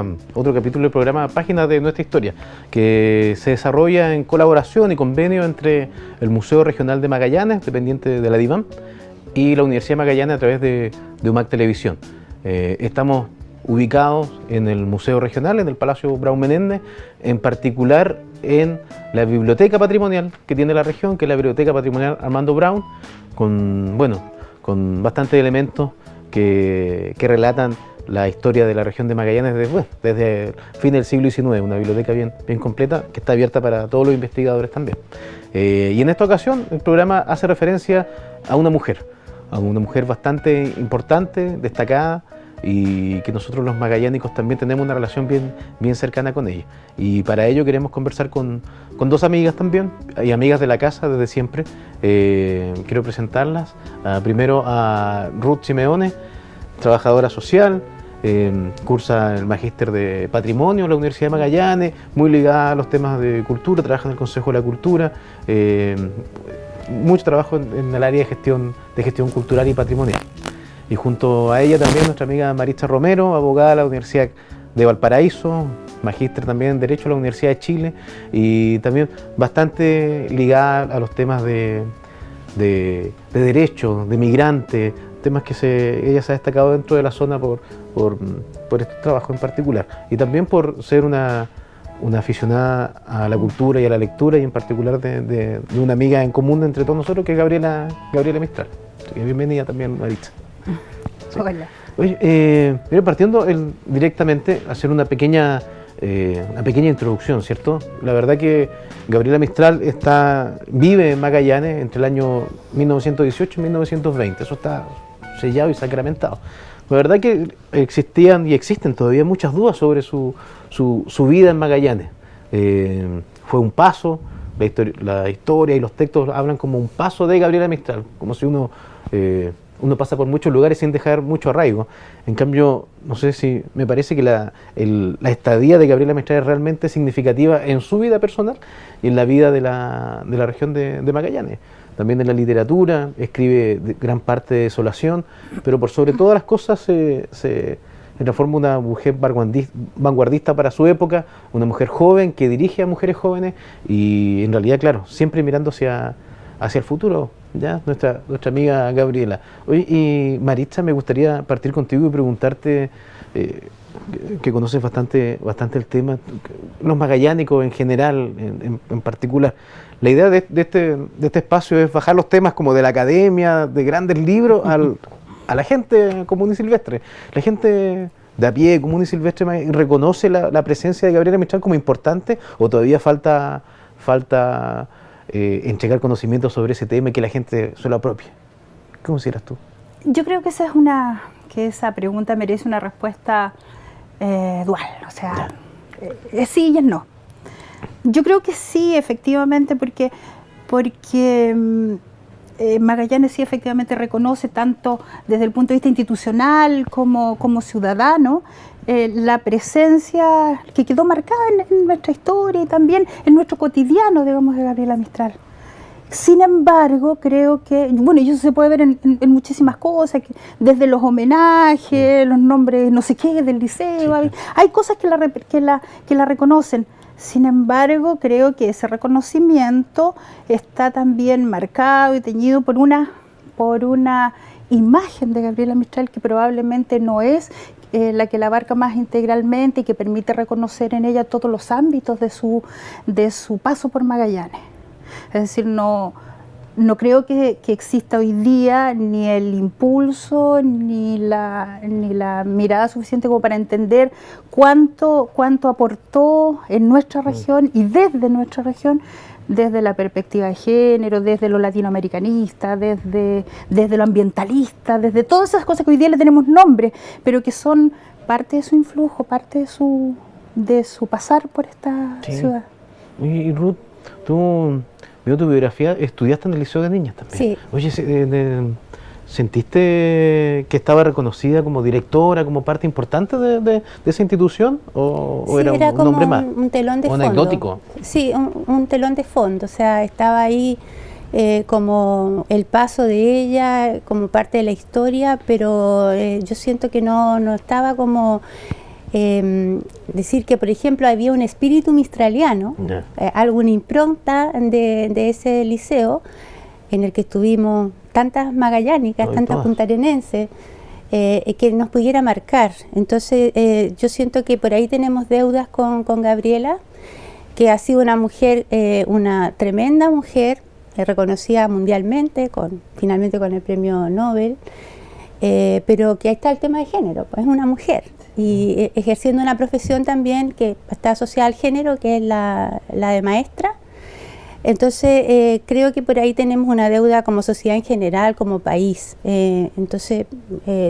a otro capítulo del programa Páginas de Nuestra Historia, que se desarrolla en colaboración y convenio entre el Museo Regional de Magallanes, dependiente de la DIVAM, y la Universidad de Magallanes a través de UMAC Televisión. Estamos ubicados en el Museo Regional, en el Palacio Braun Menéndez, en particular en la biblioteca patrimonial que tiene la región, que es la Biblioteca Patrimonial Armando Braun, con bastantes elementos que relatan la historia de la región de Magallanes desde el fin del siglo XIX, una biblioteca bien completa que está abierta para todos los investigadores también. Y en esta ocasión el programa hace referencia a una mujer bastante importante, destacada, y que nosotros los magallánicos también tenemos una relación bien cercana con ella. Y para ello queremos conversar con dos amigas también, y amigas de la casa desde siempre. Quiero presentarlas. Primero a Ruth Simeone, trabajadora social, cursa el Magíster de Patrimonio en la Universidad de Magallanes, muy ligada a los temas de cultura, trabaja en el Consejo de la Cultura, mucho trabajo en el área de gestión cultural y patrimonial. Y junto a ella también nuestra amiga Maritza Romero, abogada de la Universidad de Valparaíso, magíster también en Derecho a la Universidad de Chile, y también bastante ligada a los temas de derecho, de migrantes, temas que ella se ha destacado dentro de la zona por este trabajo en particular, y también por ser una aficionada a la cultura y a la lectura, y en particular de una amiga en común entre todos nosotros, que es Gabriela Mistral. Así que bienvenida también, Maritza. Sí. Hola. Oye, partiendo directamente a hacer una pequeña introducción, ¿cierto? La verdad que Gabriela Mistral vive en Magallanes entre el año 1918 y 1920, eso está sellado y sacramentado. La verdad que existían y existen todavía muchas dudas sobre su vida en Magallanes. Fue un paso, la historia y los textos hablan como un paso de Gabriela Mistral, como si uno pasa por muchos lugares sin dejar mucho arraigo. En cambio, no sé si me parece que la estadía de Gabriela Mistral es realmente significativa en su vida personal y en la vida de la región de Magallanes. También en la literatura, escribe gran parte de Desolación, pero por sobre todas las cosas se transforma una mujer vanguardista para su época, una mujer joven que dirige a mujeres jóvenes y en realidad, claro, siempre mirando hacia el futuro, ¿ya? Nuestra amiga Gabriela. Oye, y Maritza, me gustaría partir contigo y preguntarte, que conoces bastante el tema, los magallánicos en general, en particular. La idea de este espacio es bajar los temas como de la academia, de grandes libros, a la gente común y silvestre. La gente de a pie, común y silvestre, ¿reconoce la presencia de Gabriela Mistral como importante o todavía falta entregar conocimiento sobre ese tema y que la gente se lo apropie? ¿Qué consideras tú? Yo creo que esa pregunta merece una respuesta dual, o sea, es sí y es no. Yo creo que sí, efectivamente, porque Magallanes sí efectivamente reconoce tanto desde el punto de vista institucional como ciudadano la presencia que quedó marcada en nuestra historia y también en nuestro cotidiano, digamos, de Gabriela Mistral. Sin embargo, creo que, bueno, y eso se puede ver en muchísimas cosas, desde los homenajes, los nombres no sé qué del liceo, sí. Hay cosas que la reconocen. Sin embargo, creo que ese reconocimiento está también marcado y teñido por una imagen de Gabriela Mistral que probablemente no es la que la abarca más integralmente y que permite reconocer en ella todos los ámbitos de su paso por Magallanes. Es decir, no creo que exista hoy día ni el impulso ni la mirada suficiente como para entender cuánto aportó en nuestra región y desde nuestra región, desde la perspectiva de género, desde lo latinoamericanista, desde lo ambientalista, desde todas esas cosas que hoy día le tenemos nombre, pero que son parte de su influjo, parte de su pasar por esta ciudad. Y Ruth, tú, viendo tu biografía, estudiaste en el Liceo de Niñas también. Sí. Oye, ¿sentiste que estaba reconocida como directora, como parte importante de esa institución? ¿O sí, era un nombre más? Un telón de fondo. Anecdótico. Sí, un telón de fondo. O sea, estaba ahí como el paso de ella, como parte de la historia, pero yo siento que no estaba como decir que, por ejemplo, había un espíritu mistraliano, alguna impronta de ese liceo en el que estuvimos tantas magallánicas, tantas puntarenenses, que nos pudiera marcar. Entonces yo siento que por ahí tenemos deudas con Gabriela, que ha sido una mujer, una tremenda mujer, reconocida mundialmente, finalmente con el premio Nobel, pero que ahí está el tema de género, pues es una mujer y ejerciendo una profesión también que está asociada al género, que es la de maestra. Entonces creo que por ahí tenemos una deuda como sociedad en general, como país. Entonces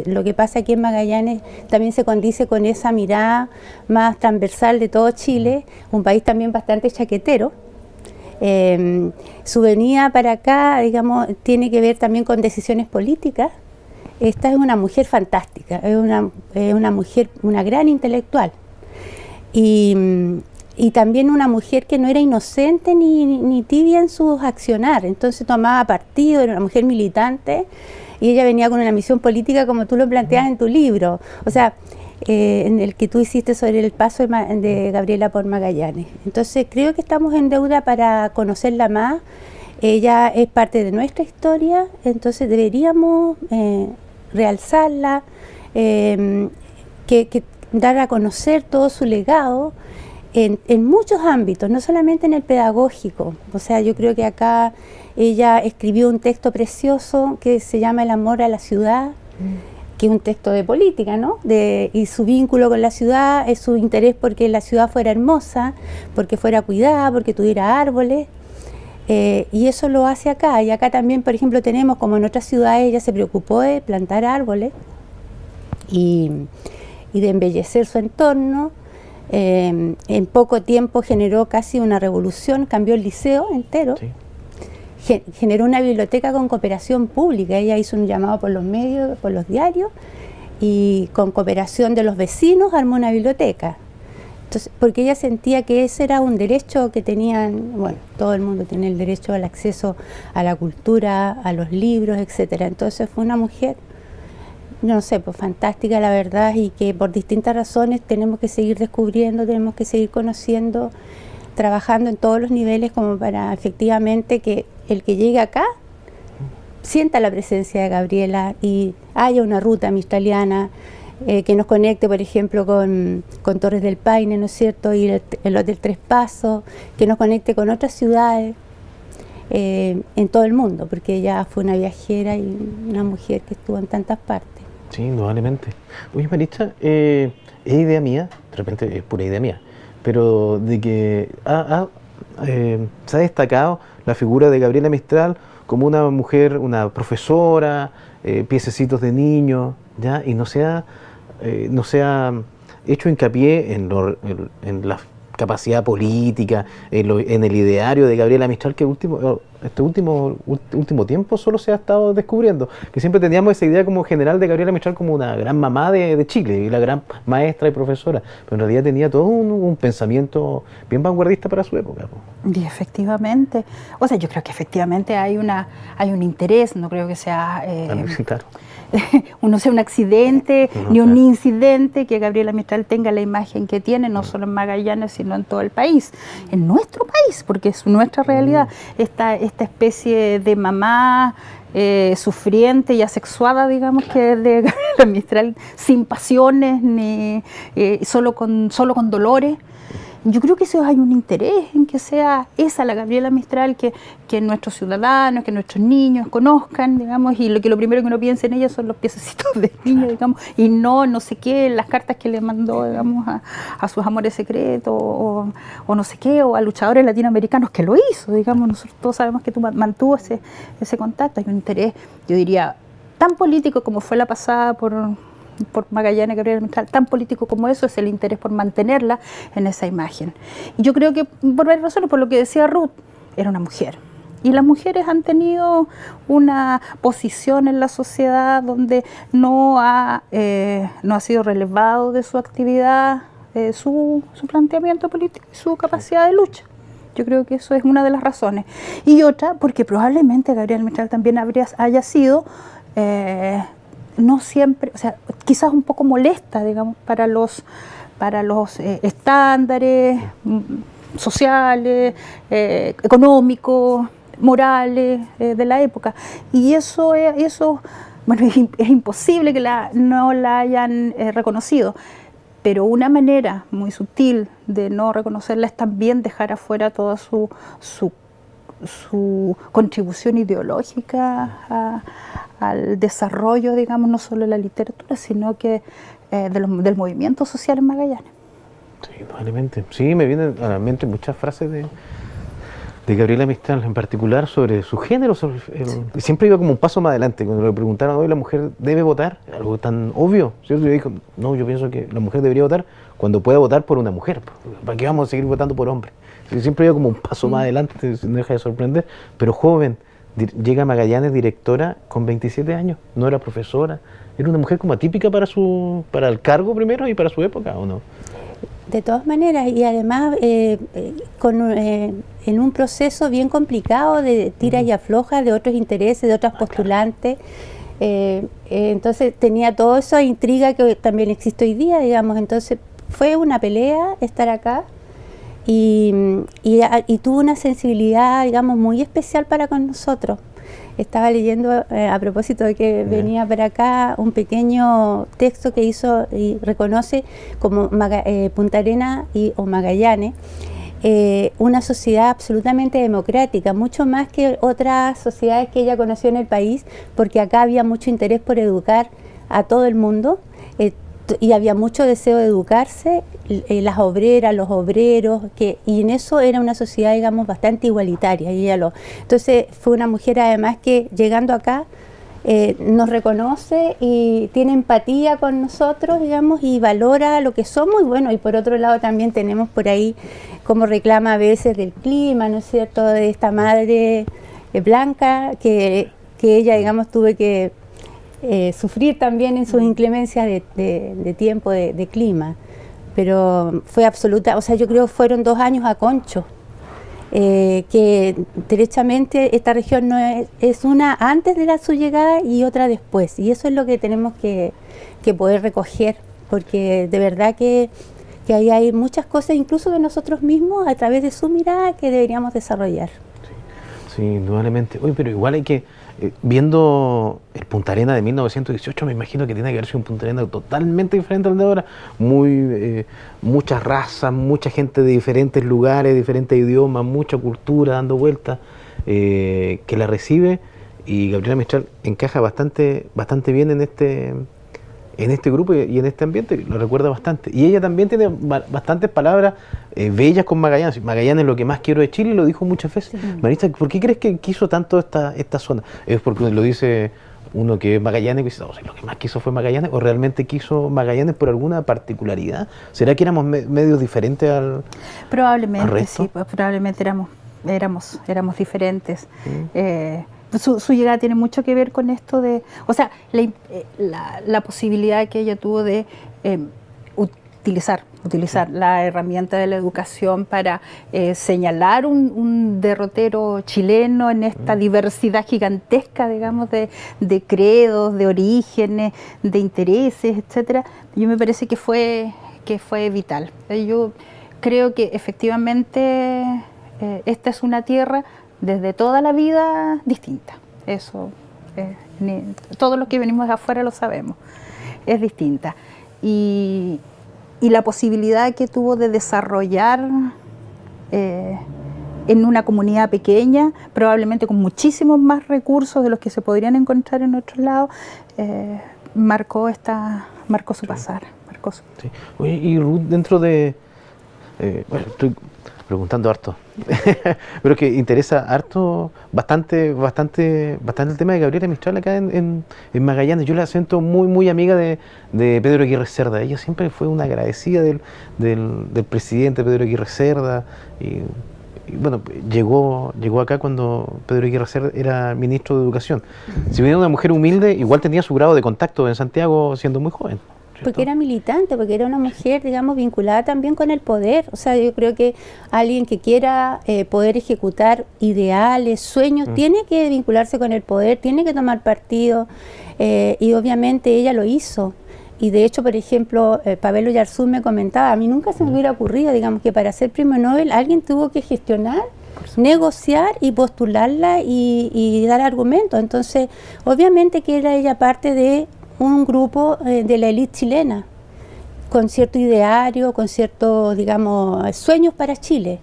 lo que pasa aquí en Magallanes también se condice con esa mirada más transversal de todo Chile, un país también bastante chaquetero. Su venida para acá, digamos, tiene que ver también con decisiones políticas. Esta es una mujer fantástica, es una mujer, una gran intelectual. Y también una mujer que no era inocente ni tibia en sus accionar, entonces tomaba partido, era una mujer militante y ella venía con una misión política como tú lo planteas en tu libro, o sea, en el que tú hiciste sobre el paso de Gabriela por Magallanes. Entonces creo que estamos en deuda para conocerla más, ella es parte de nuestra historia, entonces deberíamos realzarla, que dar a conocer todo su legado, en muchos ámbitos, no solamente en el pedagógico. O sea, yo creo que acá ella escribió un texto precioso que se llama El amor a la ciudad, que es un texto de política, ¿no? Y su vínculo con la ciudad es su interés porque la ciudad fuera hermosa, porque fuera cuidada, porque tuviera árboles. Y eso lo hace acá. Y acá también, por ejemplo, tenemos, como en otras ciudades, ella se preocupó de plantar árboles y de embellecer su entorno. En poco tiempo generó casi una revolución, cambió el liceo entero, generó una biblioteca con cooperación pública, ella hizo un llamado por los medios, por los diarios, y con cooperación de los vecinos armó una biblioteca. Entonces, porque ella sentía que ese era un derecho que tenían, bueno, todo el mundo tiene el derecho al acceso a la cultura, a los libros, etcétera. Entonces fue una mujer, no sé, pues fantástica la verdad, y que por distintas razones tenemos que seguir descubriendo, tenemos que seguir conociendo, trabajando en todos los niveles como para efectivamente que el que llegue acá sienta la presencia de Gabriela y haya una ruta mistraliana que nos conecte, por ejemplo, con Torres del Paine, ¿no es cierto?, y el Hotel Tres Pasos, que nos conecte con otras ciudades en todo el mundo, porque ella fue una viajera y una mujer que estuvo en tantas partes. Sí, indudablemente. Oye, Maritza, es idea mía, de repente es pura idea mía, pero de que se ha destacado la figura de Gabriela Mistral como una mujer, una profesora, piececitos de niños, ¿ya? Y no se ha hecho hincapié en la capacidad política, en el ideario de Gabriela Mistral, que este último tiempo solo se ha estado descubriendo, que siempre teníamos esa idea como general de Gabriela Mistral como una gran mamá de Chile y la gran maestra y profesora, pero en realidad tenía todo un pensamiento bien vanguardista para su época. Y efectivamente, o sea, yo creo que efectivamente hay un interés, no creo que sea claro. uno sea un accidente, ni un incidente que Gabriela Mistral tenga la imagen que tiene, no solo en Magallanes, sino en todo el país, en nuestro país, porque es nuestra realidad, esta especie de mamá sufriente y asexuada, digamos, que es de Gabriela Mistral, sin pasiones, ni solo con dolores. Yo creo que eso hay un interés en que sea esa la Gabriela Mistral, que nuestros ciudadanos, que nuestros niños conozcan, digamos, y lo primero que uno piensa en ella son los piececitos de niños, digamos, y no sé qué, las cartas que le mandó, digamos, a sus amores secretos, o no sé qué, o a luchadores latinoamericanos, que lo hizo, digamos, nosotros todos sabemos que tú mantuvo ese contacto. Hay un interés, yo diría, tan político como fue la pasada por Magallanes, Gabriela Mistral, tan político como eso es el interés por mantenerla en esa imagen. Y yo creo que por varias razones, por lo que decía Ruth, era una mujer. Y las mujeres han tenido una posición en la sociedad donde no ha sido relevado de su actividad, su planteamiento político y su capacidad de lucha. Yo creo que eso es una de las razones. Y otra, porque probablemente Gabriela Mistral también haya sido no siempre, o sea, quizás un poco molesta, digamos, para los para los estándares sociales, económicos, morales de la época. Y eso bueno, es imposible que no la hayan reconocido. Pero una manera muy sutil de no reconocerla es también dejar afuera toda su contribución ideológica al desarrollo, digamos, no solo de la literatura, sino que del movimiento social en Magallanes. Sí, probablemente. Sí, me vienen a la mente muchas frases de Gabriela Mistral, en particular sobre su género. Siempre iba como un paso más adelante. Cuando le preguntaron, ¿hoy la mujer debe votar? Algo tan obvio, ¿cierto? Y dijo, no, yo pienso que la mujer debería votar cuando pueda votar por una mujer. ¿Para qué vamos a seguir votando por hombres? Siempre iba como un paso más adelante, no deja de sorprender. Pero joven, llega a Magallanes directora con 27 años, no era profesora. Era una mujer como atípica para el cargo primero y para su época, ¿o no? De todas maneras, y además en un proceso bien complicado de tiras y aflojas de otros intereses, de otras postulantes. Entonces tenía toda esa intriga que también existe hoy día, digamos. Entonces fue una pelea estar acá y tuvo una sensibilidad, digamos, muy especial para con nosotros. Estaba leyendo a propósito de que venía para acá un pequeño texto que hizo y reconoce como Punta Arenas o Magallanes una sociedad absolutamente democrática, mucho más que otras sociedades que ella conoció en el país, porque acá había mucho interés por educar a todo el mundo y había mucho deseo de educarse, las obreras, los obreros, y en eso era una sociedad, digamos, bastante igualitaria. Entonces fue una mujer además que llegando acá nos reconoce y tiene empatía con nosotros, digamos, y valora lo que somos. Y bueno, y por otro lado también tenemos por ahí como reclama a veces del clima, ¿no es cierto?, de esta madre blanca que ella, digamos, tuve que sufrir también en sus inclemencias de tiempo, de clima. Pero fue absoluta, o sea, yo creo que fueron 2 años a concho, que derechamente esta región no es una antes de su llegada y otra después, y eso es lo que tenemos que poder recoger, porque de verdad que ahí hay muchas cosas, incluso de nosotros mismos, a través de su mirada, que deberíamos desarrollar. Sí, indudablemente. Oye, pero igual hay que, viendo el Punta Arenas de 1918, me imagino que tiene que haber sido un Punta Arenas totalmente diferente al de ahora. Muchas razas, mucha gente de diferentes lugares, diferentes idiomas, mucha cultura dando vueltas, que la recibe, y Gabriela Mistral encaja bastante bien en este grupo y en este ambiente, lo recuerda bastante. Y ella también tiene bastantes palabras bellas con Magallanes. Magallanes es lo que más quiero de Chile, lo dijo muchas veces. Sí. Marisa, ¿por qué crees que quiso tanto esta zona? ¿Es porque lo dice uno que es Magallanes y dice, no, lo que más quiso fue Magallanes, o realmente quiso Magallanes por alguna particularidad? ¿Será que éramos medios diferentes al resto? Sí, pues probablemente éramos diferentes. Su llegada tiene mucho que ver con esto de, o sea, la posibilidad que ella tuvo de utilizar la herramienta de la educación para señalar un derrotero chileno en esta diversidad gigantesca, digamos, de credos, de orígenes, de intereses, etcétera. Yo me parece que fue vital. Yo creo que efectivamente esta es una tierra desde toda la vida distinta. Eso, todos los que venimos de afuera lo sabemos, es distinta. Y la posibilidad que tuvo de desarrollar en una comunidad pequeña, probablemente con muchísimos más recursos de los que se podrían encontrar en otros lados, marcó su pasar. Sí. Oye, y Ruth, dentro de... bueno, estoy preguntando harto, pero que interesa harto, bastante el tema de Gabriela Mistral acá en Magallanes. Yo la siento muy amiga de Pedro Aguirre Cerda. Ella siempre fue una agradecida del presidente Pedro Aguirre Cerda, y bueno, llegó acá cuando Pedro Aguirre Cerda era ministro de Educación. Si bien era una mujer humilde, igual tenía su grado de contacto en Santiago siendo muy joven. Porque era militante, porque era una mujer, digamos, vinculada también con el poder. O sea, yo creo que alguien que quiera poder ejecutar ideales, sueños, tiene que vincularse con el poder, tiene que tomar partido, y obviamente ella lo hizo. y de hecho, por ejemplo, Pavel Oyarzún me comentaba, a mí nunca se me hubiera ocurrido, digamos, que para ser premio Nobel alguien tuvo que gestionar, negociar y postularla y dar argumentos. Entonces, obviamente que era ella parte de un grupo de la élite chilena, con cierto ideario, con ciertos, digamos, sueños para Chile.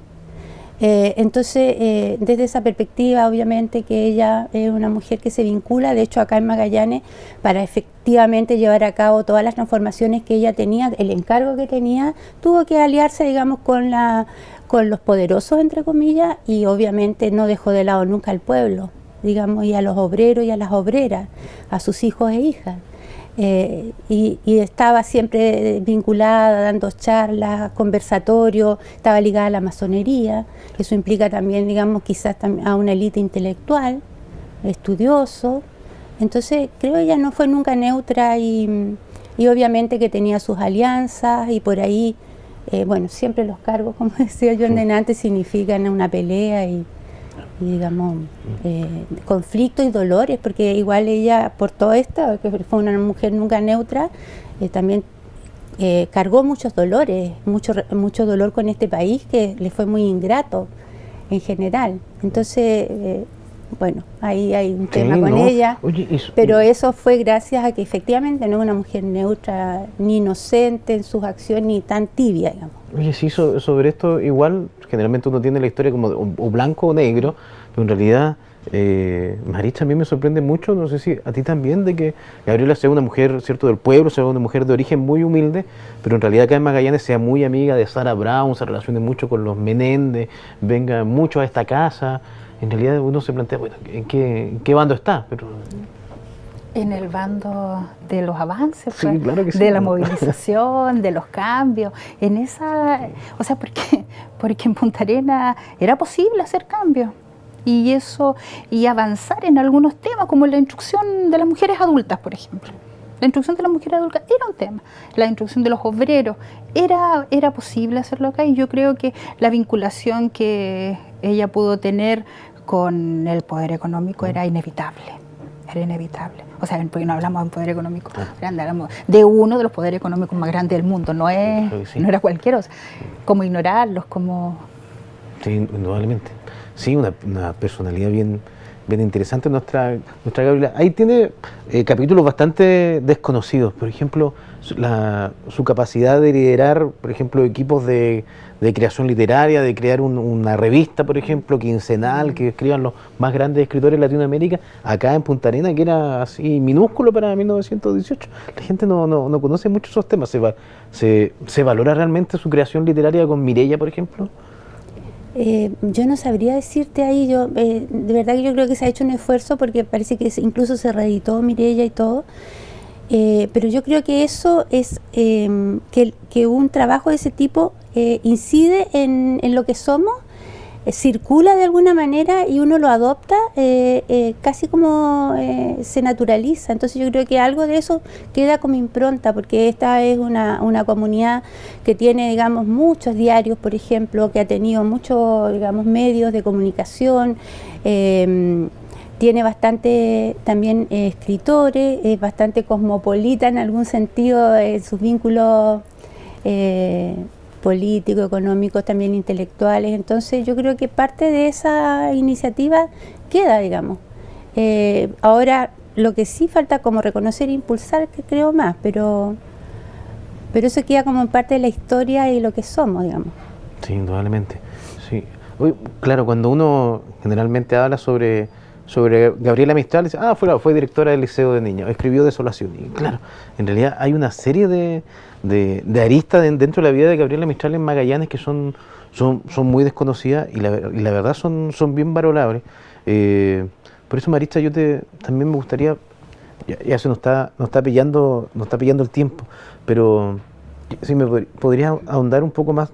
Entonces, desde esa perspectiva, obviamente que ella es una mujer que se vincula, de hecho acá en Magallanes, para efectivamente llevar a cabo todas las transformaciones que ella tenía, el encargo que tenía, tuvo que aliarse, digamos, con los poderosos, entre comillas, y obviamente no dejó de lado nunca al pueblo, digamos, y a los obreros y a las obreras, a sus hijos e hijas. Y estaba siempre vinculada, dando charlas, conversatorios, estaba ligada a la masonería. Eso implica también, digamos, quizás a una élite intelectual, estudioso. Entonces, creo que ella no fue nunca neutra y obviamente que tenía sus alianzas y por ahí, bueno, siempre los cargos, como decía yo antes, significan una pelea y digamos, conflictos y dolores, porque igual ella, por todo esto, que fue una mujer nunca neutra, también cargó muchos dolores, mucho dolor con este país que le fue muy ingrato en general. Entonces, bueno, ahí hay un tema con ella. Oye, pero eso fue gracias a que efectivamente no es una mujer neutra, ni inocente en sus acciones, ni tan tibia, digamos. Oye, sí, sobre esto igual, generalmente uno tiene la historia como o blanco o negro, pero en realidad, Maritza, a mí me sorprende mucho, no sé si a ti también, de que Gabriela sea una mujer, ¿cierto?, del pueblo, sea una mujer de origen muy humilde, pero en realidad acá en Magallanes sea muy amiga de Sarah Brown, se relacione mucho con los Menéndez, venga mucho a esta casa. En realidad uno se plantea, bueno, ¿en qué bando está? Pero en el bando de los avances, sí, claro que sí, de la movilización, de los cambios, en esa, o sea, porque en Punta Arenas era posible hacer cambios y eso, y avanzar en algunos temas, como la instrucción de las mujeres adultas, por ejemplo. La instrucción de las mujeres adultas era un tema, la instrucción de los obreros, era posible hacerlo acá, y yo creo que la vinculación que ella pudo tener con el poder económico era inevitable. Era inevitable. O sea, porque no hablamos de un poder económico grande, hablamos de uno de los poderes económicos más grandes del mundo, no era cualquiera, o sea, como ignorarlos, como... Sí, indudablemente. Sí, una personalidad bien interesante nuestra Gabriela. Ahí tiene capítulos bastante desconocidos, por ejemplo, su capacidad de liderar, por ejemplo, equipos de creación literaria, de crear una revista, por ejemplo, quincenal, que escriban los más grandes escritores de Latinoamérica, acá en Punta Arenas, que era así minúsculo para 1918. La gente no conoce mucho esos temas. ¿Se valora realmente su creación literaria con Mireya, por ejemplo? Yo no sabría decirte ahí, de verdad que yo creo que se ha hecho un esfuerzo porque parece que incluso se reeditó Mireya y todo, pero yo creo que eso es que un trabajo de ese tipo incide en lo que somos, circula de alguna manera y uno lo adopta casi como se naturaliza. Entonces yo creo que algo de eso queda como impronta, porque esta es una comunidad que tiene, digamos, muchos diarios, por ejemplo, que ha tenido muchos, digamos, medios de comunicación, tiene bastante también escritores, es bastante cosmopolita en algún sentido, sus vínculos políticos, económicos, también intelectuales. Entonces yo creo que parte de esa iniciativa queda, digamos. Ahora, lo que sí falta como reconocer e impulsar, que creo más, pero eso queda como parte de la historia y lo que somos, digamos. Sí, indudablemente. Sí. Claro, cuando uno generalmente habla sobre Gabriela Mistral, dice, fue directora del Liceo de Niños, escribió Desolación. Y claro, en realidad hay una serie de aristas dentro de la vida de Gabriela Mistral en Magallanes que son muy desconocidas y la verdad son bien valorables. Por eso, Maritza, también me gustaría, ya se nos está pillando el tiempo, pero si me podrías ahondar un poco más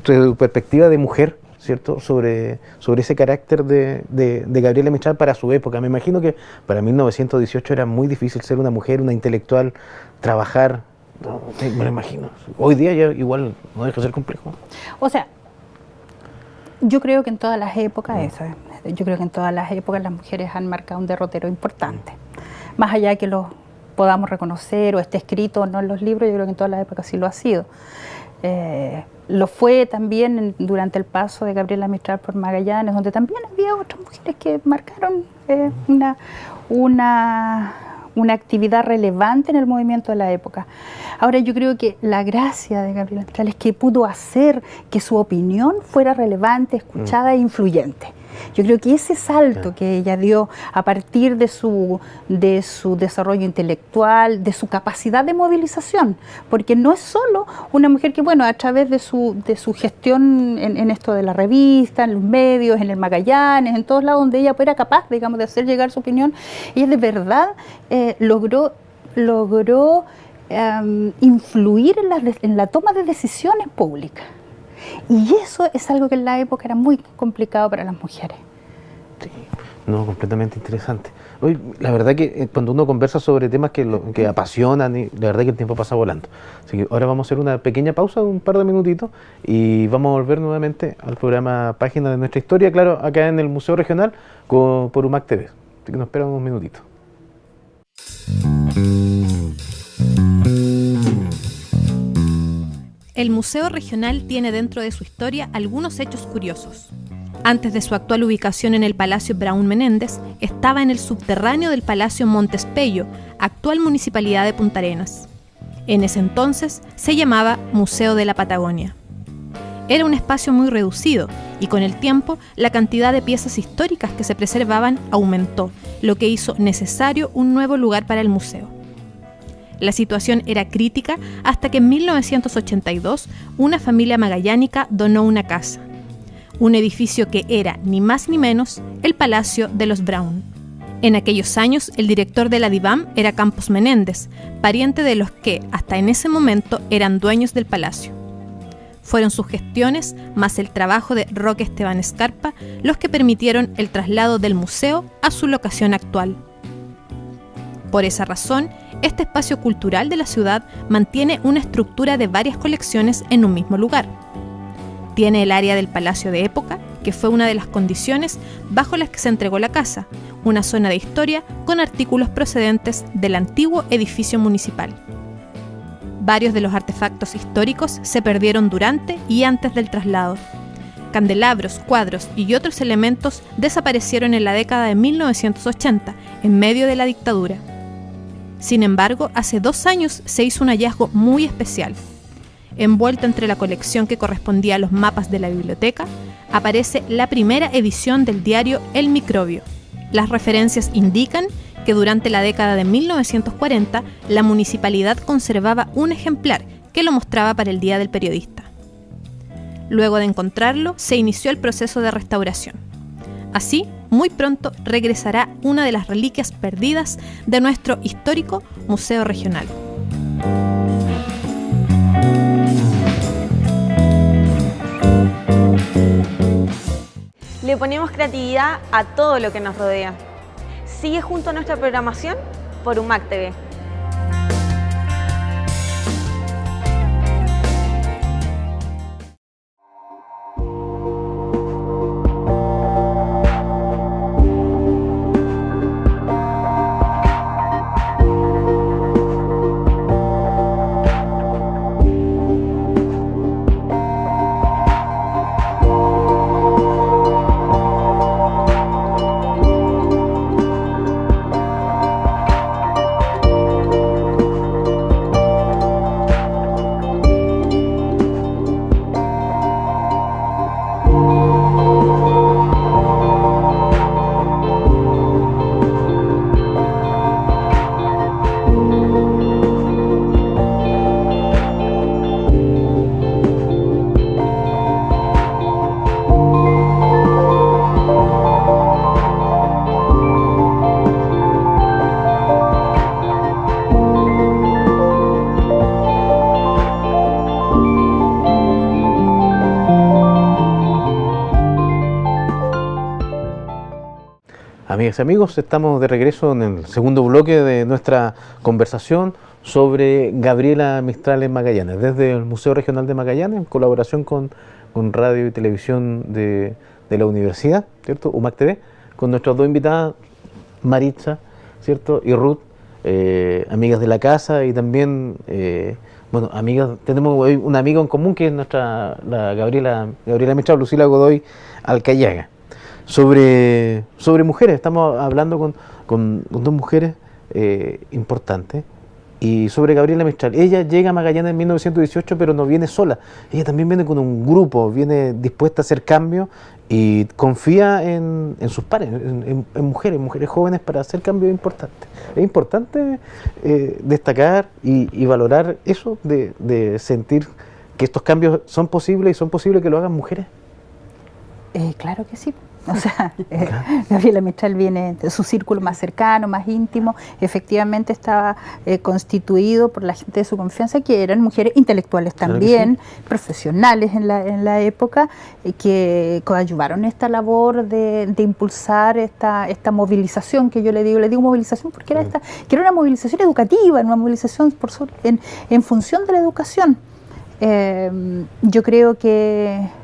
tu perspectiva de mujer, ¿cierto?, sobre ese carácter de Gabriela Mistral para su época. Me imagino que para 1918 era muy difícil ser una mujer, una intelectual, trabajar. No, me lo imagino. Hoy día ya igual no deja de ser complejo. O sea, yo creo que en todas las épocas, yo creo que en todas las épocas las mujeres han marcado un derrotero importante. Más allá de que los podamos reconocer o esté escrito o no en los libros, yo creo que en todas las épocas sí lo ha sido. Lo fue también durante el paso de Gabriela Mistral por Magallanes, donde también había otras mujeres que marcaron una actividad relevante en el movimiento de la época. Ahora, yo creo que la gracia de Gabriela Mistral es que pudo hacer que su opinión fuera relevante, escuchada e influyente. Yo creo que ese salto que ella dio a partir de su desarrollo intelectual, de su capacidad de movilización, porque no es solo una mujer que, bueno, a través de su gestión en esto de la revista, en los medios, en el Magallanes, en todos lados donde ella era capaz, digamos, de hacer llegar su opinión, ella de verdad logró influir en la toma de decisiones públicas. Y eso es algo que en la época era muy complicado para las mujeres. Sí, no, completamente interesante. Hoy, la verdad que cuando uno conversa sobre temas que apasionan, la verdad que el tiempo pasa volando. Así que ahora vamos a hacer una pequeña pausa de un par de minutitos y vamos a volver nuevamente al programa Página de Nuestra Historia, claro, acá en el Museo Regional por UMAC TV. Así que nos esperan unos minutitos. El Museo Regional tiene dentro de su historia algunos hechos curiosos. Antes de su actual ubicación en el Palacio Braun Menéndez, estaba en el subterráneo del Palacio Montes Pello, actual Municipalidad de Punta Arenas. En ese entonces se llamaba Museo de la Patagonia. Era un espacio muy reducido y con el tiempo la cantidad de piezas históricas que se preservaban aumentó, lo que hizo necesario un nuevo lugar para el museo. La situación era crítica hasta que en 1982 una familia magallánica donó una casa, un edificio que era, ni más ni menos, el Palacio de los Braun. En aquellos años, el director de la DIVAM era Campos Menéndez, pariente de los que, hasta en ese momento, eran dueños del palacio. Fueron sus gestiones, más el trabajo de Roque Esteban Escarpa, los que permitieron el traslado del museo a su locación actual. Por esa razón, este espacio cultural de la ciudad mantiene una estructura de varias colecciones en un mismo lugar. Tiene el área del Palacio de Época, que fue una de las condiciones bajo las que se entregó la casa, una zona de historia con artículos procedentes del antiguo edificio municipal. Varios de los artefactos históricos se perdieron durante y antes del traslado. Candelabros, cuadros y otros elementos desaparecieron en la década de 1980, en medio de la dictadura. Sin embargo, hace 2 años se hizo un hallazgo muy especial. Envuelto entre la colección que correspondía a los mapas de la biblioteca, aparece la primera edición del diario El Microbio. Las referencias indican que durante la década de 1940 la municipalidad conservaba un ejemplar que lo mostraba para el Día del Periodista. Luego de encontrarlo, se inició el proceso de restauración. Así, muy pronto regresará una de las reliquias perdidas de nuestro histórico Museo Regional. Le ponemos creatividad a todo lo que nos rodea. Sigue junto a nuestra programación por UMAC TV. Amigas y amigos, estamos de regreso en el segundo bloque de nuestra conversación sobre Gabriela Mistral en Magallanes, desde el Museo Regional de Magallanes, en colaboración con Radio y Televisión de la Universidad, ¿cierto? UMAC TV, con nuestras dos invitadas, Maritza, ¿cierto? Y Ruth, amigas de la casa y también, bueno, amigas, tenemos hoy una amiga en común que es la Gabriela Mistral, Lucila Godoy Alcayaga, sobre mujeres. Estamos hablando con dos mujeres importantes. Y sobre Gabriela Mistral, ella llega a Magallanes en 1918, pero no viene sola. Ella también viene con un grupo, viene dispuesta a hacer cambios y confía en sus pares, en mujeres jóvenes para hacer cambios importantes. Es importante destacar y valorar eso de sentir que estos cambios son posibles y son posibles que lo hagan mujeres. Claro que sí. O sea, Gabriela Mistral viene de su círculo más cercano, más íntimo. Efectivamente estaba constituido por la gente de su confianza, que eran mujeres intelectuales también, claro, sí, profesionales en la época, que coadyuvaron esta labor de impulsar esta movilización, que yo le digo movilización porque era que era una movilización educativa, una movilización en función de la educación. Yo creo que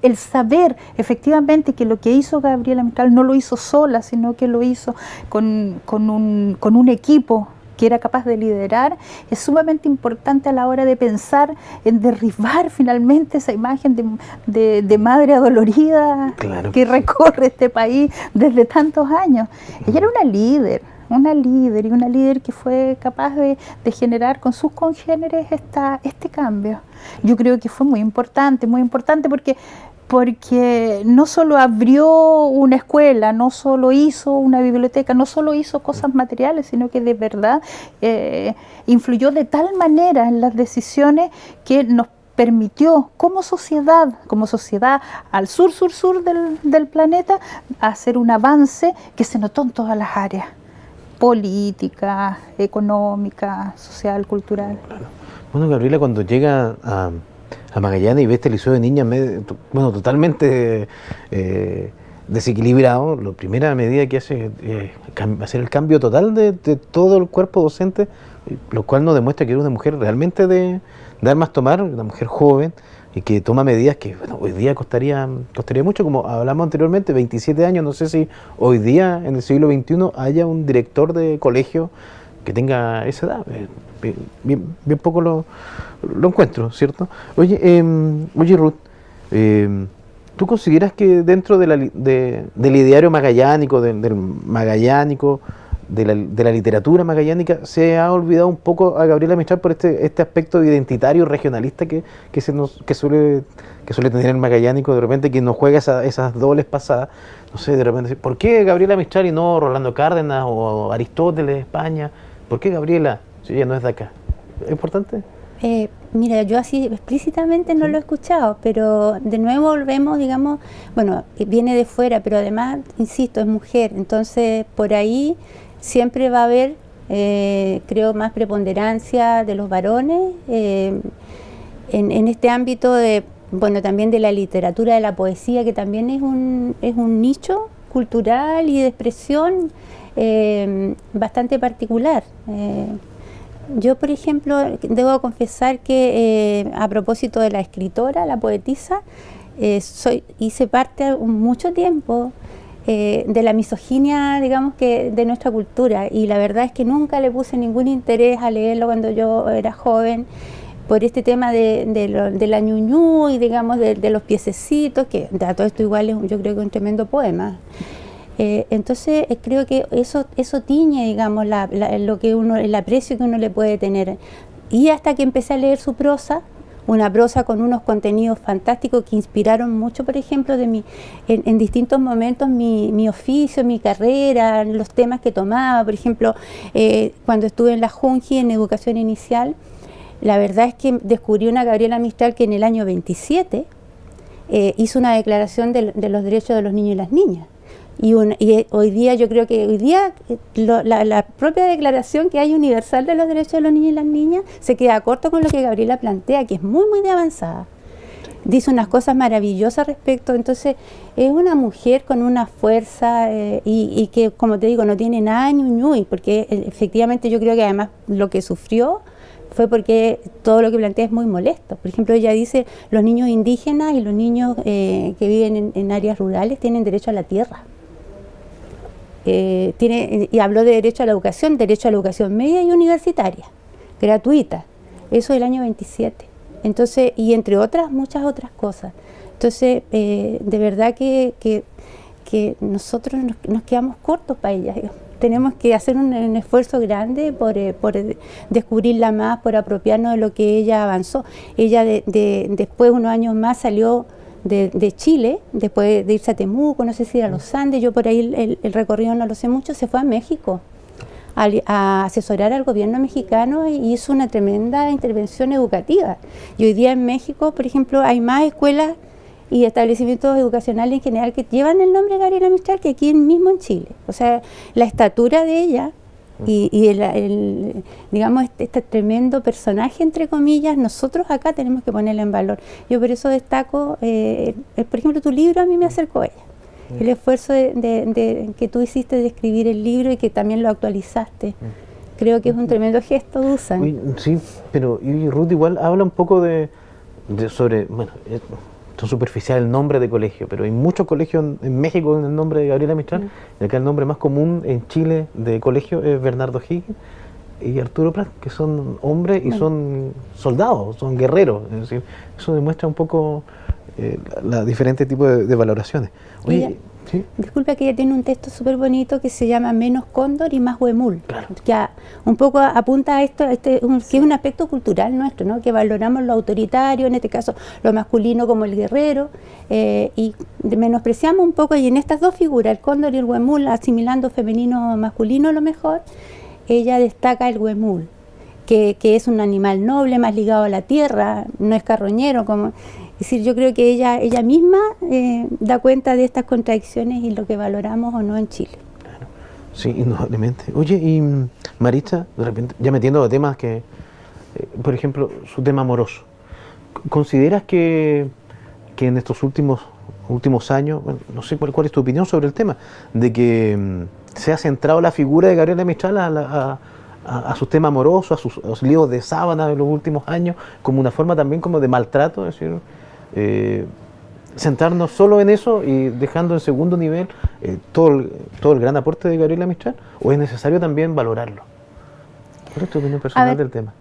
el saber efectivamente que lo que hizo Gabriela Mistral no lo hizo sola, sino que lo hizo con un equipo que era capaz de liderar, es sumamente importante a la hora de pensar en derribar finalmente esa imagen de madre adolorida, claro, que recorre este país desde tantos años. Ella era una líder que fue capaz de generar con sus congéneres este cambio. Yo creo que fue muy importante porque no solo abrió una escuela, no solo hizo una biblioteca, no solo hizo cosas materiales, sino que de verdad influyó de tal manera en las decisiones que nos permitió como sociedad al sur del planeta hacer un avance que se notó en todas las áreas: política, económica, social, cultural. Claro. Bueno, Gabriela, cuando llega a Magallanes y ve este liceo de niñas, totalmente desequilibrado, la primera medida que hace es hacer el cambio total de todo el cuerpo docente, lo cual nos demuestra que era una mujer realmente de armas tomar, una mujer joven, y que toma medidas que hoy día costaría mucho, como hablamos anteriormente, 27 años, no sé si hoy día en el siglo XXI haya un director de colegio que tenga esa edad. Bien poco lo encuentro, ¿cierto? Oye, Ruth, ¿tú consideras que dentro del ideario magallánico, del magallánico, de la literatura magallánica, se ha olvidado un poco a Gabriela Mistral por este aspecto identitario, regionalista que suele tener el magallánico, de repente, que nos juega esas dobles pasadas? No sé, de repente, ¿por qué Gabriela Mistral y no Rolando Cárdenas o Aristóteles de España? ¿Por qué Gabriela, si ella no es de acá? ¿Es importante? Mira, yo así explícitamente no lo he escuchado, pero de nuevo volvemos, digamos, bueno, viene de fuera, pero además, insisto, es mujer, entonces por ahí siempre va a haber, creo, más preponderancia de los varones en este ámbito también de la literatura, de la poesía, que también es un nicho cultural y de expresión bastante particular. Yo, por ejemplo, debo confesar que a propósito de la escritora, la poetisa, hice parte mucho tiempo de la misoginia, digamos, que de nuestra cultura, y la verdad es que nunca le puse ningún interés a leerlo cuando yo era joven, por este tema de la ñuñú y, digamos, de los piececitos, que a todo esto igual yo creo que es un tremendo poema. Entonces creo que eso tiñe, digamos, el aprecio que uno le puede tener. Y hasta que empecé a leer su prosa, una prosa con unos contenidos fantásticos que inspiraron mucho, por ejemplo, en distintos momentos mi oficio, mi carrera, los temas que tomaba. Por ejemplo, cuando estuve en la Junji, en educación inicial, la verdad es que descubrí una Gabriela Mistral que en el año 27 hizo una declaración de los derechos de los niños y las niñas. Y hoy día, yo creo que la propia declaración que hay universal de los derechos de los niños y las niñas se queda corto con lo que Gabriela plantea, que es muy, muy de avanzada. Dice unas cosas maravillosas respecto, entonces es una mujer con una fuerza y que, como te digo, no tiene nada ñuñuy, porque efectivamente yo creo que además lo que sufrió fue porque todo lo que plantea es muy molesto. Por ejemplo, ella dice, los niños indígenas y los niños que viven en áreas rurales tienen derecho a la tierra. y habló de derecho a la educación media y universitaria, gratuita. Eso del año 27. Entonces, y entre otras, muchas otras cosas. Entonces, de verdad que nosotros nos quedamos cortos para ella. Tenemos que hacer un esfuerzo grande por descubrirla más, por apropiarnos de lo que ella avanzó. Ella después, unos años más, salió de Chile, después de irse a Temuco, no sé si a los Andes, yo por ahí el recorrido no lo sé mucho, se fue a México a asesorar al gobierno mexicano y hizo una tremenda intervención educativa. Y hoy día en México, por ejemplo, hay más escuelas y establecimientos educacionales en general que llevan el nombre de Gabriela Mistral que aquí mismo en Chile. O sea, la estatura de ella y digamos, este tremendo personaje, entre comillas, nosotros acá tenemos que ponerla en valor. Yo por eso destaco, por ejemplo, tu libro a mí me acercó a ella. El esfuerzo que tú hiciste de escribir el libro y que también lo actualizaste. Creo que es un tremendo gesto, Dusan. Sí, pero y Ruth igual habla un poco sobre, bueno, esto es superficial el nombre de colegio, pero hay muchos colegios en México con el nombre de Gabriela Mistral, y acá el nombre más común en Chile de colegio es Bernardo Higgins y Arturo Prat, que son hombres y son soldados, son guerreros. Es decir, eso demuestra un poco los diferentes tipos de valoraciones. Oye, ¿sí? Disculpa, que ella tiene un texto súper bonito que se llama Menos cóndor y más huemul, Claro. que un poco apunta a esto, que es un aspecto cultural nuestro, ¿no? Que valoramos lo autoritario, en este caso lo masculino como el guerrero, y menospreciamos un poco, y en estas dos figuras, el cóndor y el huemul, asimilando femenino masculino a lo mejor, ella destaca el huemul, que es un animal noble, más ligado a la tierra, no es carroñero, como... Es decir, yo creo que ella misma da cuenta de estas contradicciones y lo que valoramos o no en Chile. Claro. Sí, indudablemente. Oye, y Maritza, de repente, ya metiendo a temas que, por ejemplo, su tema amoroso, ¿consideras que en estos últimos años, bueno, no sé cuál es tu opinión sobre el tema, de que se ha centrado la figura de Gabriela Mistral a sus temas amorosos, a sus líos de sábana de los últimos años, como una forma también como de maltrato? Es decir, centrarnos solo en eso y dejando en segundo nivel todo el gran aporte de Gabriela Mistral, ¿o es necesario también valorarlo? ¿Cuál es tu opinión personal del tema?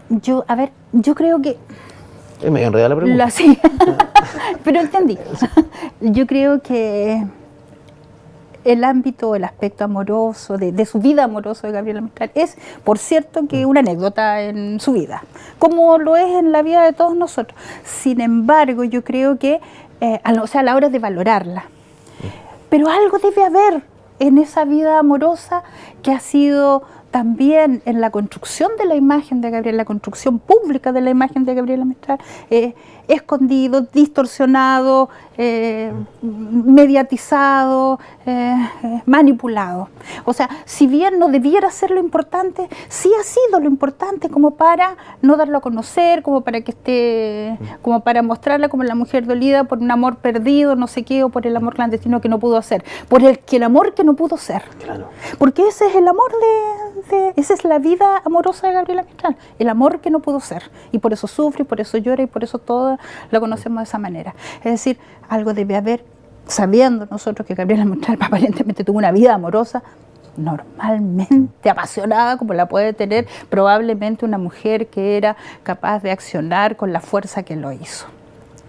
Yo creo que... Es medio enredada la pregunta. Sí, pero entendí. Yo creo que el ámbito, el aspecto amoroso, de su vida amorosa de Gabriela Mistral es, por cierto, que una anécdota en su vida, como lo es en la vida de todos nosotros. Sin embargo, yo creo que, a la hora de valorarla, pero algo debe haber en esa vida amorosa que ha sido también en la construcción de la imagen de Gabriela, la construcción pública de la imagen de Gabriela Mistral, escondido, distorsionado, mediatizado, manipulado. O sea, si bien no debiera ser lo importante, sí ha sido lo importante como para no darlo a conocer, como para que esté, como para mostrarla como la mujer dolida por un amor perdido, no sé qué, o por el amor clandestino que no pudo hacer, por el amor que no pudo ser. Claro. Porque ese es el amor esa es la vida amorosa de Gabriela Mistral, el amor que no pudo ser, y por eso sufre, y por eso llora, y por eso todos la conocemos de esa manera. Es decir, algo debe haber, sabiendo nosotros que Gabriela Mistral aparentemente tuvo una vida amorosa normalmente apasionada, como la puede tener probablemente una mujer que era capaz de accionar con la fuerza que lo hizo.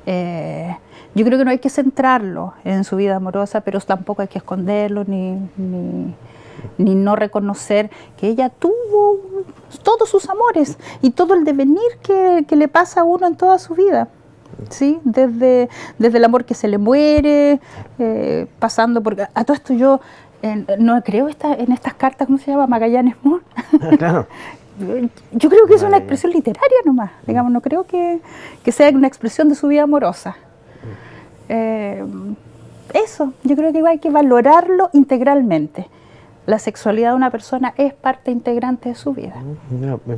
Yo creo que no hay que centrarlo en su vida amorosa, pero tampoco hay que esconderlo ni no reconocer que ella tuvo todos sus amores y todo el devenir que le pasa a uno en toda su vida, ¿sí? Desde el amor que se le muere, pasando por... A todo esto yo no creo en estas cartas, ¿cómo se llama? Magallanes Moore. Claro. Yo creo que es una expresión literaria nomás, digamos, no creo que sea una expresión de su vida amorosa. Eso, yo creo que hay que valorarlo integralmente. La sexualidad de una persona es parte integrante de su vida.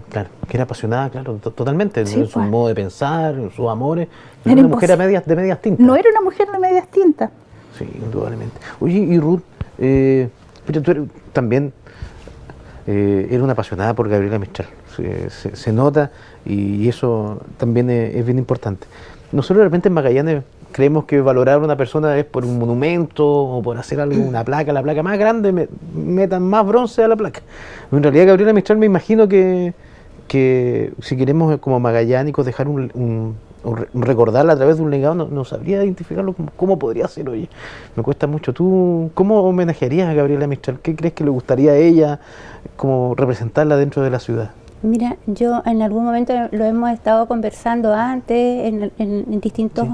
Claro, que era apasionada, claro, totalmente, Sí, en su pues. modo de pensar, en sus amores. Era Era una mujer de medias tintas. No era una mujer de medias tintas. Sí, indudablemente. Oye, y Ruth, pero tú también eres una apasionada por Gabriela Mistral. Se nota, y eso también es bien importante. Nosotros de repente en Magallanes creemos que valorar a una persona es por un monumento o por hacer algo, una placa, la placa más grande, metan más bronce a la placa. En realidad, Gabriela Mistral, me imagino que si queremos como magallánicos dejar recordarla a través de un legado, no sabría identificarlo cómo podría ser hoy. Me cuesta mucho. ¿Tú cómo homenajearías a Gabriela Mistral? ¿Qué crees que le gustaría a ella como representarla dentro de la ciudad? Mira, yo en algún momento lo hemos estado conversando antes en distintos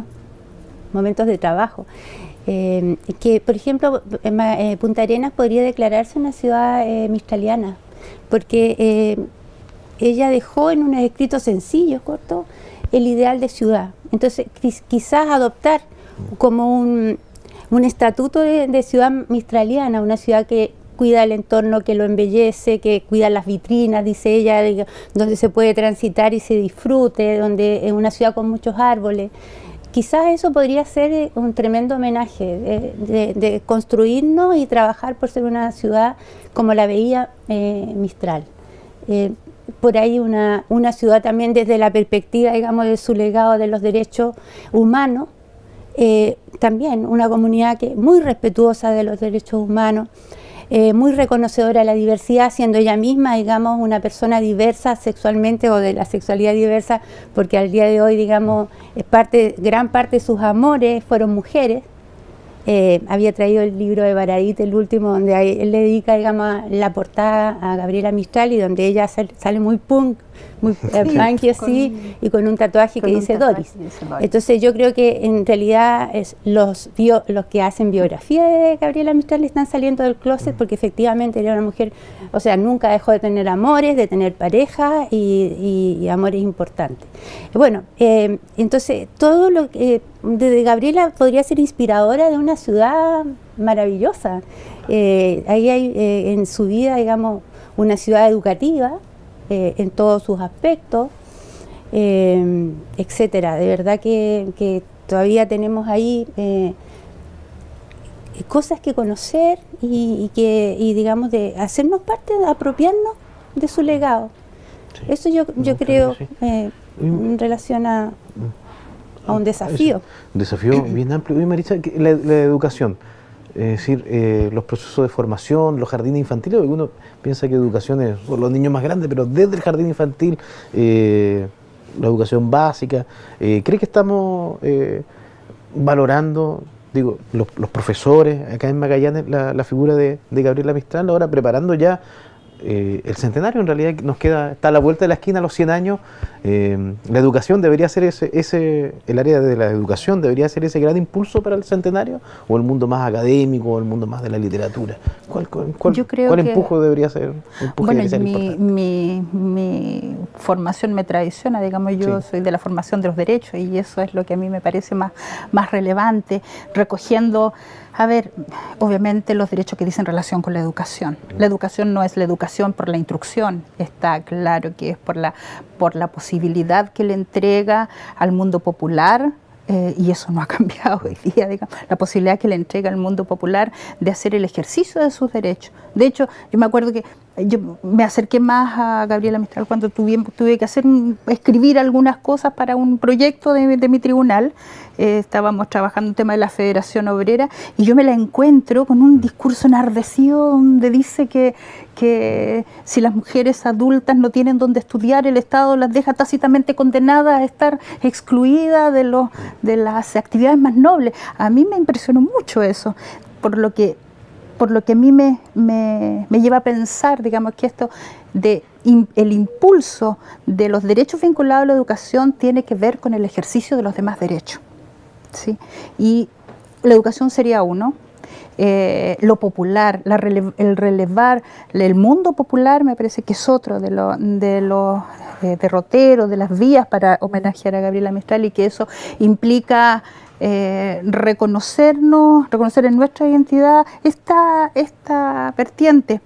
momentos de trabajo. Que, por ejemplo, Punta Arenas podría declararse una ciudad mistraliana, porque ella dejó en unos escritos sencillos, cortos, el ideal de ciudad. Entonces, quizás adoptar como un estatuto de ciudad mistraliana, una ciudad que cuida el entorno, que lo embellece, que cuida las vitrinas, dice ella, donde se puede transitar y se disfrute, donde es una ciudad con muchos árboles. Quizás eso podría ser un tremendo homenaje de construirnos y trabajar por ser una ciudad como la veía Mistral. Por ahí una ciudad también desde la perspectiva, digamos, de su legado de los derechos humanos, también una comunidad muy respetuosa de los derechos humanos, muy reconocedora de la diversidad, siendo ella misma, digamos, una persona diversa sexualmente o de la sexualidad diversa, porque al día de hoy, digamos, gran parte de sus amores fueron mujeres. Había traído el libro de Baradit, el último, donde él le dedica, digamos, la portada a Gabriela Mistral y donde ella sale muy punk, muy punky así, y con un tatuaje que dice Doris. Entonces yo creo que en realidad los que hacen biografía de Gabriela Mistral están saliendo del closet porque efectivamente era una mujer, o sea, nunca dejó de tener amores, de tener pareja y amores importantes. Bueno, entonces todo lo que de Gabriela podría ser inspiradora de una ciudad maravillosa. Ahí hay en su vida, digamos, una ciudad educativa, en todos sus aspectos, etcétera. De verdad que todavía tenemos ahí cosas que conocer y digamos, de hacernos parte, de apropiarnos de su legado. Sí. Eso yo creo en relación a un desafío. Un desafío bien amplio. Y Maritza, la educación. Es decir, los procesos de formación, los jardines infantiles, uno piensa que educación es por los niños más grandes, pero desde el jardín infantil, la educación básica, ¿cree que estamos valorando, digo, los profesores acá en Magallanes, la figura de Gabriela Mistral, ahora preparando ya el centenario? En realidad está a la vuelta de la esquina, a los 100 años. La educación debería ser el área de la educación debería ser ese gran impulso para el centenario, o el mundo más académico, o el mundo más de la literatura. ¿Cuál empuje debería ser? Bueno, mi formación me traiciona, digamos, yo soy de la formación de los derechos y eso es lo que a mí me parece más relevante, recogiendo, a ver, obviamente los derechos que dicen relación con la educación. La educación no es la educación por la instrucción, está claro que es por la posibilidad que le entrega al mundo popular, y eso no ha cambiado hoy día, digamos, la posibilidad que le entrega al mundo popular de hacer el ejercicio de sus derechos. De hecho, yo me acuerdo que yo me acerqué más a Gabriela Mistral cuando tuve que escribir algunas cosas para un proyecto de mi tribunal. Estábamos trabajando un tema de la Federación Obrera y yo me la encuentro con un discurso enardecido donde dice que si las mujeres adultas no tienen donde estudiar, el Estado las deja tácitamente condenadas a estar excluidas de las actividades más nobles. A mí me impresionó mucho eso, por lo que a mí me lleva a pensar, digamos, que esto el impulso de los derechos vinculados a la educación tiene que ver con el ejercicio de los demás derechos, ¿sí? Y la educación sería uno. Lo popular, el relevar el mundo popular me parece que es otro de los derroteros, de las vías para homenajear a Gabriela Mistral, y que eso implica reconocer en nuestra identidad esta vertiente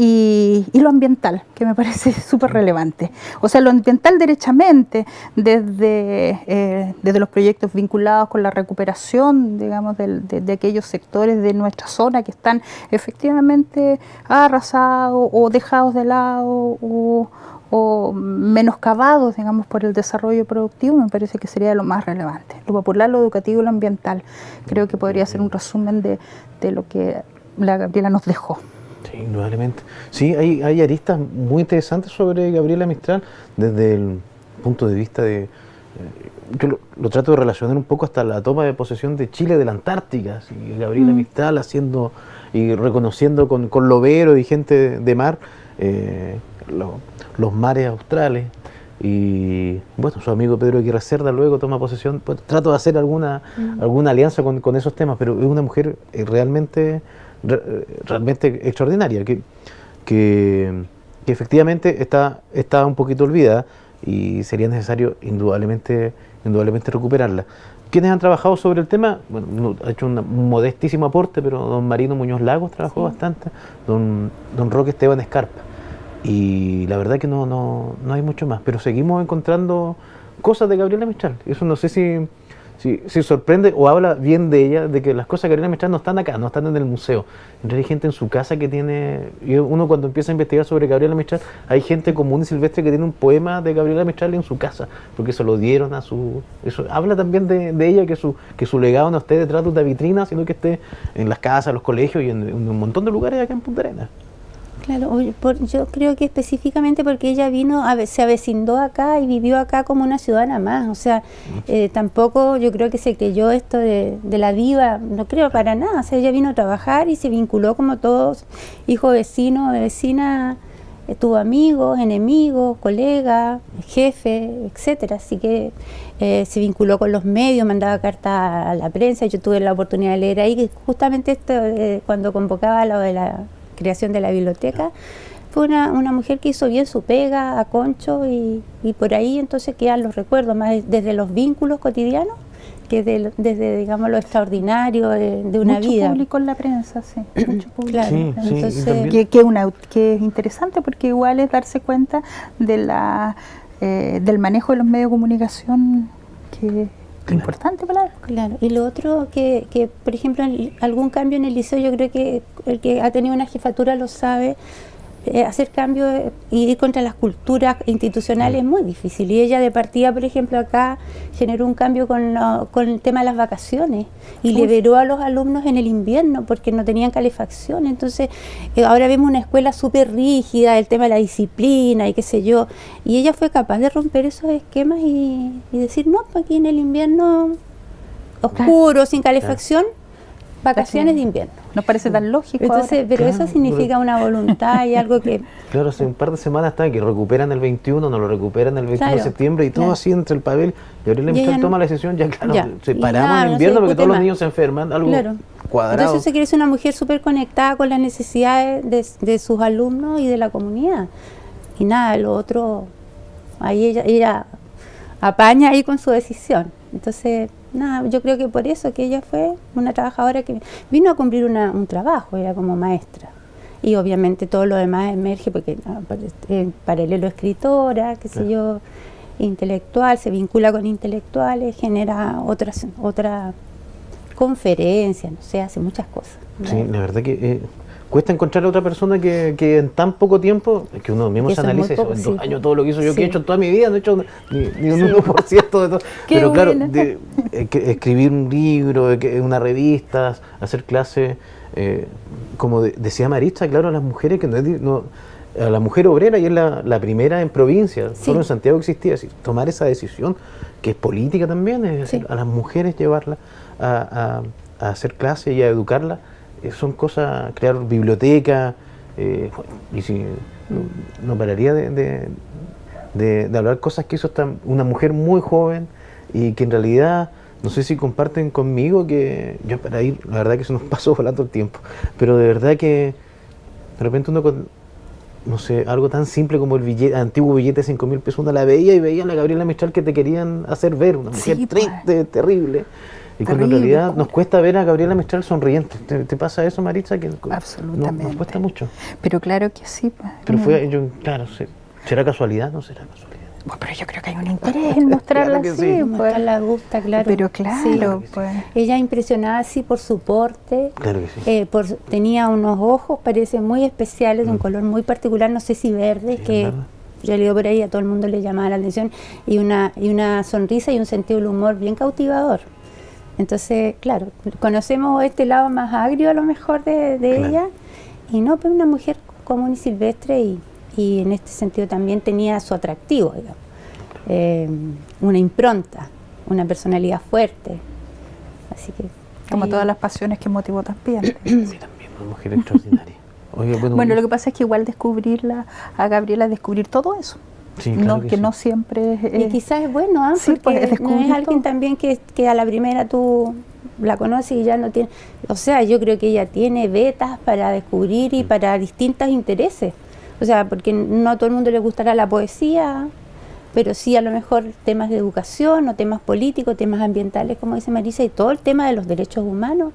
y lo ambiental, que me parece súper relevante. O sea, lo ambiental derechamente, desde los proyectos vinculados con la recuperación, digamos, de aquellos sectores de nuestra zona que están efectivamente arrasados o dejados de lado o menoscabados, digamos, por el desarrollo productivo, me parece que sería lo más relevante. Lo popular, lo educativo y lo ambiental. Creo que podría ser un resumen de lo que la Gabriela nos dejó. Sí, indudablemente. Sí, hay aristas muy interesantes sobre Gabriela Mistral desde el punto de vista de... yo lo trato de relacionar un poco hasta la toma de posesión de Chile de la Antártica, ¿sí? Gabriela Mistral haciendo y reconociendo con lobero y gente de mar los mares australes, y bueno, su amigo Pedro Aguirre Cerda luego toma posesión. Pues, trato de hacer alguna alianza con esos temas, pero es una mujer realmente extraordinaria, que efectivamente está un poquito olvidada y sería necesario indudablemente recuperarla. ¿Quiénes han trabajado sobre el tema? Bueno, ha hecho un modestísimo aporte, pero don Marino Muñoz Lagos trabajó bastante, don Roque Esteban Escarpa, y la verdad que no hay mucho más, pero seguimos encontrando cosas de Gabriela Mistral. Eso no sé si sorprende o habla bien de ella, de que las cosas de Gabriela Mistral no están acá, no están en el museo. En realidad hay gente en su casa que tiene... Y uno cuando empieza a investigar sobre Gabriela Mistral, hay gente común y silvestre que tiene un poema de Gabriela Mistral en su casa, porque se lo dieron a su... Eso habla también de ella, que su legado no esté detrás de una vitrina, sino que esté en las casas, los colegios y en un montón de lugares acá en Punta Arenas. Claro, yo creo que específicamente porque ella vino, se avecindó acá y vivió acá como una ciudadana más. O sea, tampoco yo creo que se creyó esto de la diva, no creo para nada. O sea, ella vino a trabajar y se vinculó como todos, hijo vecino, de vecina, tuvo amigos, enemigos, colegas, jefe, etcétera. Así que se vinculó con los medios, mandaba cartas a la prensa. Yo tuve la oportunidad de leer ahí que justamente esto, cuando convocaba lo de la creación de la biblioteca, fue una mujer que hizo bien su pega a concho, y por ahí entonces quedan los recuerdos, más desde los vínculos cotidianos que desde, digamos, lo extraordinario de una vida. Mucho público en la prensa, sí. Mucho público. Claro. Sí, Entonces, que es interesante, porque igual es darse cuenta de del manejo de los medios de comunicación, que importante para él. claro. Y lo otro que por ejemplo, algún cambio en el liceo, yo creo que el que ha tenido una jefatura lo sabe, hacer cambios y ir contra las culturas institucionales es muy difícil. Y ella de partida, por ejemplo, acá generó un cambio con el tema de las vacaciones y liberó a los alumnos en el invierno porque no tenían calefacción. Entonces, ahora vemos una escuela súper rígida, el tema de la disciplina y qué sé yo. Y ella fue capaz de romper esos esquemas y decir, no, pues aquí en el invierno oscuro, sin calefacción, vacaciones de invierno. Nos parece tan lógico. Entonces, pero eso significa una voluntad y algo que... Claro, hace un par de semanas está que recuperan el 21, no lo recuperan el 21 de septiembre, y todo así entre el papel. Y Gabriela Mistral toma la decisión, separamos el invierno porque todos los niños se enferman, algo cuadrado. Entonces se quiere ser una mujer súper conectada con las necesidades de sus alumnos y de la comunidad. Y nada, lo otro, ahí ella apaña ahí con su decisión. Entonces, nada, yo creo que por eso que ella fue una trabajadora que vino a cumplir un trabajo, ella como maestra. Y obviamente todo lo demás emerge porque en paralelo escritora, qué sé yo, intelectual, se vincula con intelectuales, genera otra conferencia, no sé, hace muchas cosas. Sí, la verdad que cuesta encontrar a otra persona que en tan poco tiempo, que uno mismo se analiza, en 2 años todo lo que hizo yo, que he hecho en toda mi vida, no he hecho ni un 1% de todo. Pero claro, escribir un libro, una revista, hacer clases, como decía Marista, claro, a las mujeres, a la mujer obrera, y es la primera en provincia, solo en Santiago existía, tomar esa decisión, que es política también, es decir, a las mujeres llevarlas a hacer clases y a educarlas. Son cosas, crear bibliotecas, y si no pararía de hablar cosas que hizo una mujer muy joven, y que en realidad, no sé si comparten conmigo, que yo para ir, la verdad que se nos pasó volando el tiempo, pero de verdad que de repente uno con, no sé, algo tan simple como el antiguo billete de 5.000 pesos, uno la veía y veía a la Gabriela Mistral que te querían hacer ver, una mujer triste, terrible. Y cuando en realidad nos cuesta ver a Gabriela Mistral sonriente. ¿Te pasa eso, Maritza? Que absolutamente. Nos cuesta mucho. Pero claro que sí. Pero claro, ¿será casualidad? No será casualidad. Bueno, pero yo creo que hay un interés en mostrarla claro así. Mostrarla gusta, claro. Pero claro, pues. Ella impresionaba así por su porte. Claro que sí. Tenía unos ojos, parece muy especiales, de un color muy particular, no sé si verde, que yo le digo por ahí, a todo el mundo le llamaba la atención, y una sonrisa y un sentido del humor bien cautivador. Entonces, claro, conocemos este lado más agrio a lo mejor de Claro. ella, y no, pero una mujer común y silvestre, y en este sentido también tenía su atractivo, digamos. Una impronta, una personalidad fuerte. Así que Como ahí- todas las pasiones que motivó también. Sí, también, una mujer extraordinaria. Oye, Bueno, lo que pasa es que igual a Gabriela descubrir todo eso. sí, claro No, que que sí. no siempre Y quizás es bueno, ¿ah? sí, Porque pues, es no es descubrir alguien todo. también que a la primera tú la conoces y ya no tiene... O sea, yo creo que ella tiene vetas para descubrir y para distintos intereses. O sea, porque no a todo el mundo le gustará la poesía, pero sí a lo mejor temas de educación o temas políticos, temas ambientales, como dice Marisa, y todo el tema de los derechos humanos.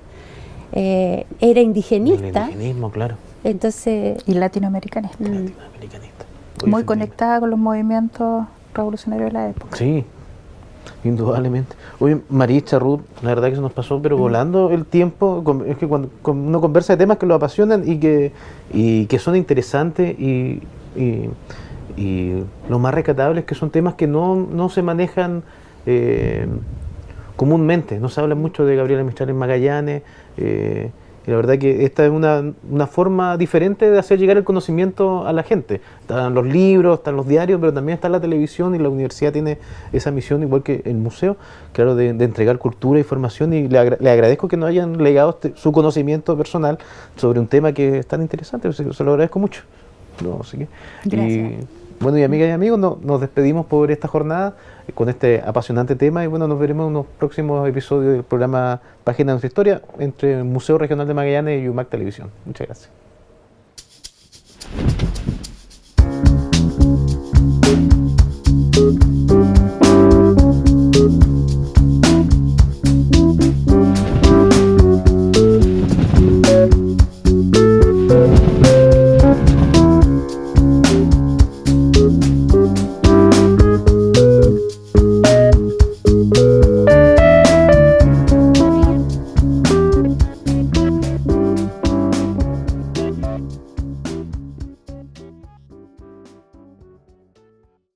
Era El indigenista, indigenismo, claro. entonces... y latinoamericanista. Latinoamericanista. Oye, Muy efectivamente. conectada con los movimientos revolucionarios de la época. Sí, indudablemente. Oye, Maritza, Ruth, la verdad que se nos pasó, pero volando el tiempo. Es que cuando uno conversa de temas que lo apasionan y que son interesantes y lo más rescatable es que son temas que no se manejan comúnmente. No se habla mucho de Gabriela Mistral en Magallanes. Y la verdad que esta es una forma diferente de hacer llegar el conocimiento a la gente. Están los libros, están los diarios, pero también está la televisión, y la universidad tiene esa misión, igual que el museo, claro, de entregar cultura y formación, y le agradezco que nos hayan legado su conocimiento personal sobre un tema que es tan interesante. Se lo agradezco mucho. No, así que, Gracias. bueno, y amigas y amigos, nos despedimos por esta jornada con este apasionante tema, y bueno, nos veremos en unos próximos episodios del programa Página de nuestra Historia, entre el Museo Regional de Magallanes y UMAC Televisión. Muchas gracias.